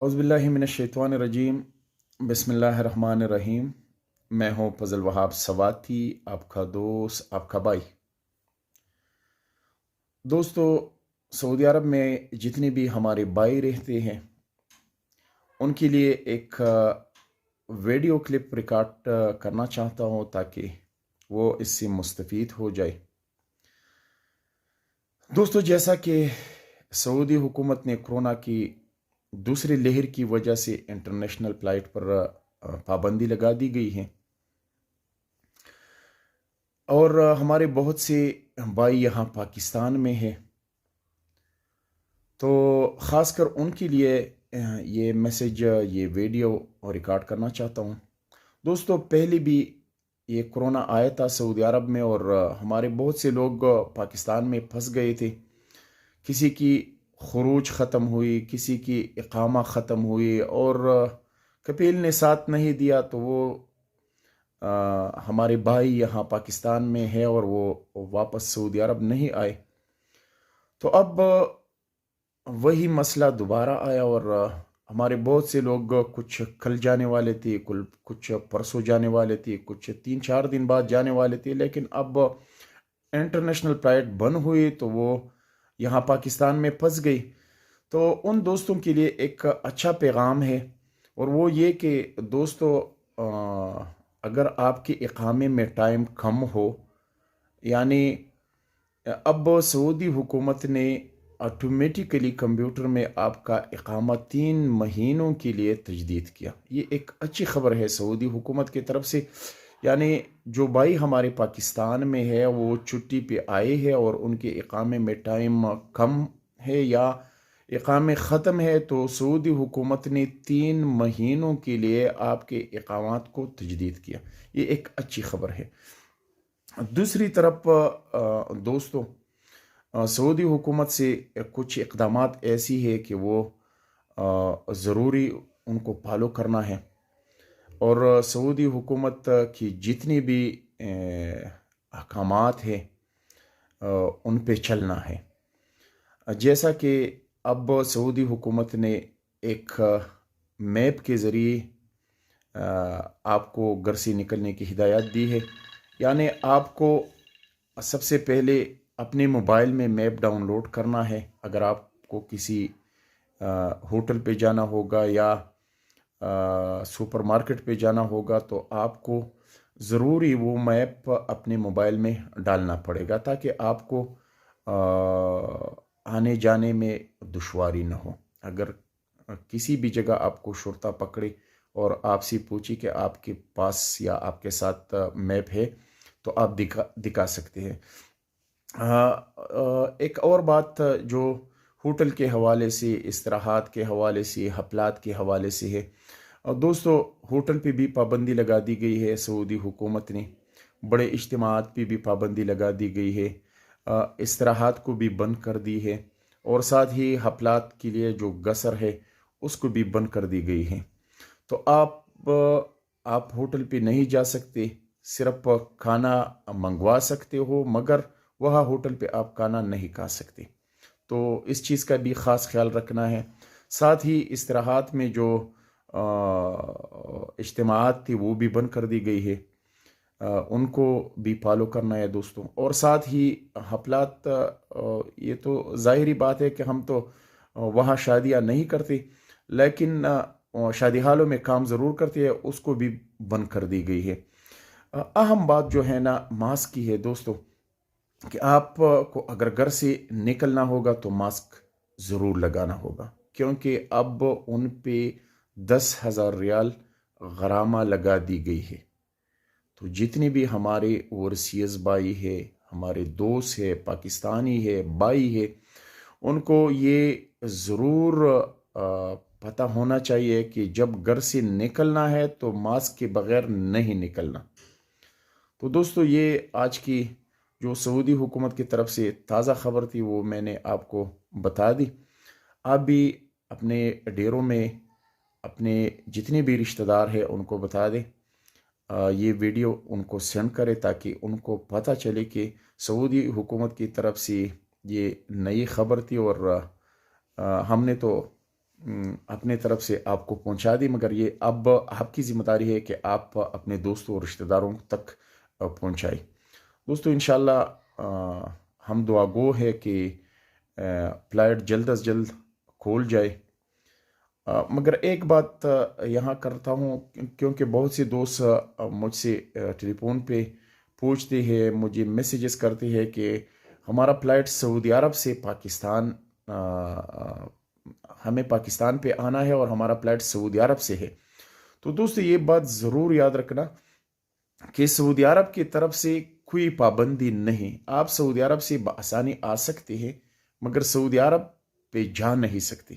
औज़ुबिल्लाहिमिनश्शैतानिर्रजीम बिस्मिल्लाहिर्रहमानिर्रहीम। मैं हूँ फजल वहाब सवाती, आपका दोस्त, आपका भाई। दोस्तों, सऊदी अरब में जितने भी हमारे भाई रहते हैं उनके लिए एक वीडियो क्लिप रिकॉर्ड करना चाहता हूँ ताकि वो इससे मुस्तफ़ीद हो जाए। दोस्तों, जैसा कि सऊदी हुकूमत ने कोरोना की दूसरी लहर की वजह से इंटरनेशनल फ़्लाइट पर पाबंदी लगा दी गई है और हमारे बहुत से भाई यहाँ पाकिस्तान में हैं, तो ख़ासकर उनके लिए ये मैसेज, ये वीडियो रिकॉर्ड करना चाहता हूँ। दोस्तों, पहले भी ये कोरोना आया था सऊदी अरब में और हमारे बहुत से लोग पाकिस्तान में फंस गए थे। किसी की खुरूज ख़त्म हुई, किसी की इकामा ख़त्म हुई और कपील ने साथ नहीं दिया, तो वो हमारे भाई यहाँ पाकिस्तान में है और वो वापस सऊदी अरब नहीं आए। तो अब वही मसला दोबारा आया और हमारे बहुत से लोग कुछ कल जाने वाले थे, कुछ परसों जाने वाले थे, कुछ 3-4 दिन बाद जाने वाले थे, लेकिन अब इंटरनेशनल फ्लाइट बंद हुई तो वो यहाँ पाकिस्तान में फंस गई। तो उन दोस्तों के लिए एक अच्छा पैगाम है और वो ये कि दोस्तों, अगर आपके इकामे में टाइम कम हो, यानी अब सऊदी हुकूमत ने ऑटोमेटिकली कंप्यूटर में आपका इकामा 3 महीनों के लिए तजदीद किया। ये एक अच्छी खबर है सऊदी हुकूमत की तरफ से। यानी जो भाई हमारे पाकिस्तान में है वो छुट्टी पे आए हैं और उनके इकामे में टाइम कम है या इकामे ख़त्म है, तो सऊदी हुकूमत ने 3 महीनों के लिए आपके इकामात को तजदीद किया। ये एक अच्छी खबर है। दूसरी तरफ दोस्तों, सऊदी हुकूमत से कुछ इक़दामात ऐसी है कि वो ज़रूरी उनको फॉलो करना है और सऊदी हुकूमत की जितनी भी अहकामात हैं उन पे चलना है। जैसा कि अब सऊदी हुकूमत ने एक मैप के ज़रिए आपको घर से निकलने की हिदायत दी है। यानी आपको सबसे पहले अपने मोबाइल में मैप डाउनलोड करना है। अगर आपको किसी होटल पे जाना होगा या सुपरमार्केट पे जाना होगा तो आपको ज़रूरी वो मैप अपने मोबाइल में डालना पड़ेगा ताकि आपको आने जाने में दुश्वारी न हो। अगर किसी भी जगह आपको शुर्ता पकड़े और आपसे पूछी कि आपके पास या आपके साथ मैप है तो आप दिखा सकते हैं। एक और बात जो होटल के हवाले से, इस्तराहात के हवाले से, हफ्लात के हवाले से है, दोस्तों होटल पे भी पाबंदी लगा दी गई है सऊदी हुकूमत ने। बड़े इज्तिमात पे भी पाबंदी लगा दी गई है, इस्तराहात को भी बंद कर दी है और साथ ही हफ्लात के लिए जो गसर है उसको भी बंद कर दी गई है। तो आप होटल पे नहीं जा सकते, सिर्फ खाना मंगवा सकते हो, मगर वह होटल पे आप खाना नहीं खा सकते। तो इस चीज़ का भी ख़ास ख्याल रखना है। साथ ही इस्तराहात में जो इज्तिमात थी वो भी बंद कर दी गई है, उनको भी फॉलो करना है दोस्तों। और साथ ही हफ्लात, ये तो ज़ाहिरी बात है कि हम तो वहाँ शादियाँ नहीं करते, लेकिन शादी हालों में काम ज़रूर करते हैं, उसको भी बंद कर दी गई है। अहम बात जो है ना मास्क की है दोस्तों, कि आपको अगर घर से निकलना होगा तो मास्क ज़रूर लगाना होगा, क्योंकि अब उन पे 10,000 रियाल गरामा लगा दी गई है। तो जितने भी हमारे ओवरसीज़ भाई है, हमारे दोस्त है, पाकिस्तानी है, भाई है, उनको ये ज़रूर पता होना चाहिए कि जब घर से निकलना है तो मास्क के बगैर नहीं निकलना। तो दोस्तों, ये आज की जो सऊदी हुकूमत की तरफ से ताज़ा खबर थी वो मैंने आपको बता दी। आप भी अपने डेरों में अपने जितने भी रिश्तेदार हैं उनको बता दें, ये वीडियो उनको सेंड करें ताकि उनको पता चले कि सऊदी हुकूमत की तरफ से ये नई खबर थी और हमने तो اپنے طرف سے آپ کو پہنچا دی، مگر یہ اب آپ کی ذمہ داری ہے کہ آپ اپنے دوستوں اور رشتہ داروں تک پہنچائی۔ دوستو انشاءاللہ ہم دعا گو ہے کہ فلائٹ جلد از جلد کھول جائے۔ مگر ایک بات یہاں کرتا ہوں، کیونکہ بہت سے دوست مجھ سے ٹیلی فون پہ پوچھتے ہیں، مجھے میسیجز کرتے ہیں کہ ہمارا فلائٹ سعودی عرب سے پاکستان، ہمیں پاکستان پہ آنا ہے اور ہمارا فلائٹ سعودی عرب سے ہے۔ تو دوستو یہ بات ضرور یاد رکھنا کہ سعودی عرب کی طرف سے کوئی پابندی نہیں، آپ سعودی عرب سے بآسانی آ سکتے ہیں مگر سعودی عرب پہ جا نہیں سکتے،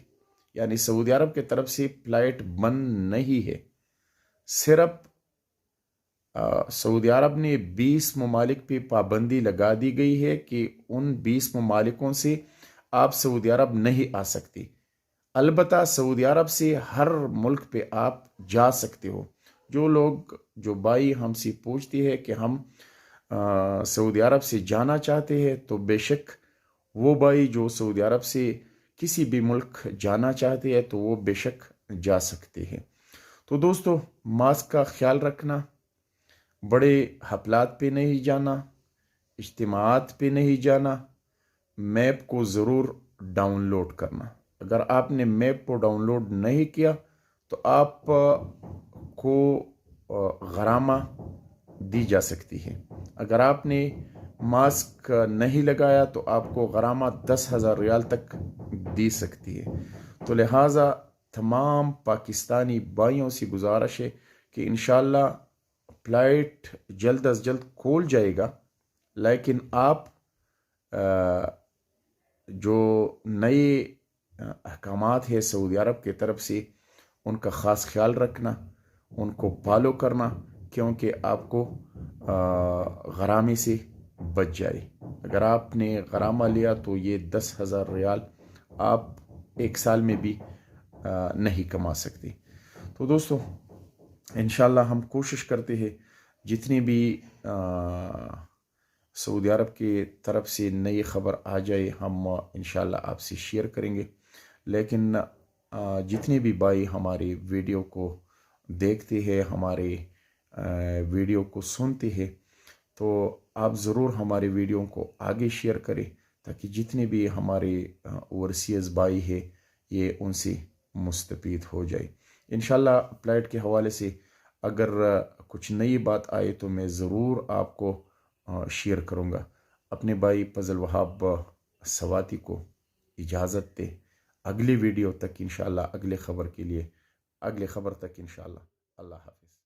یعنی سعودی عرب کی طرف سے فلائٹ بند نہیں ہے۔ صرف سعودی عرب نے 20 ممالک پہ پابندی لگا دی گئی ہے کہ ان 20 ممالکوں سے آپ سعودی عرب نہیں آ سکتے، البتہ سعودی عرب سے ہر ملک پہ آپ جا سکتے ہو۔ جو بھائی ہم سے پوچھتے ہیں کہ ہم سعودی عرب سے جانا چاہتے ہیں، تو بے شک وہ بھائی جو سعودی عرب سے کسی بھی ملک جانا چاہتے ہیں تو وہ بے شک جا سکتے ہیں۔ تو دوستو ماسک کا خیال رکھنا، بڑے حفلات پہ نہیں جانا، اجتماعات پہ نہیں جانا، میپ کو ضرور ڈاؤن لوڈ کرنا۔ اگر آپ نے میپ کو ڈاؤن لوڈ نہیں کیا تو آپ کو غرامہ دی جا سکتی ہے۔ اگر آپ نے ماسک نہیں لگایا تو آپ کو غرامہ 10,000 ریال تک دی سکتی ہے۔ تو لہٰذا تمام پاکستانی بھائیوں سے گزارش ہے کہ انشاءاللہ فلائٹ جلد از جلد کھول جائے گا، لیکن آپ جو نئے احکامات ہے سعودی عرب کی طرف سے ان کا خاص خیال رکھنا، ان کو فالو کرنا، کیونکہ آپ کو غرامے سے بچ جائے۔ اگر آپ نے غرامہ لیا تو یہ 10,000 ریال آپ ایک سال میں بھی نہیں کما سکتے۔ تو دوستو انشاءاللہ ہم کوشش کرتے ہیں جتنی بھی سعودی عرب کی طرف سے نئی خبر آ جائے ہم انشاءاللہ آپ سے شیئر کریں گے، لیکن جتنے بھی بھائی ہماری ویڈیو کو دیکھتے ہیں، ہمارے ویڈیو کو سنتے ہیں، تو آپ ضرور ہمارے ویڈیو کو آگے شیئر کریں تاکہ جتنے بھی ہمارے اوورسیز بھائی ہیں یہ ان سے مستفید ہو جائے۔ انشاءاللہ فلائٹ کے حوالے سے اگر کچھ نئی بات آئے تو میں ضرور آپ کو شیئر کروں گا۔ اپنے بھائی فضل وہاب سواتی کو اجازت دے، اگلی ویڈیو تک انشاءاللہ، اگلے خبر تک انشاءاللہ۔ اللہ حافظ۔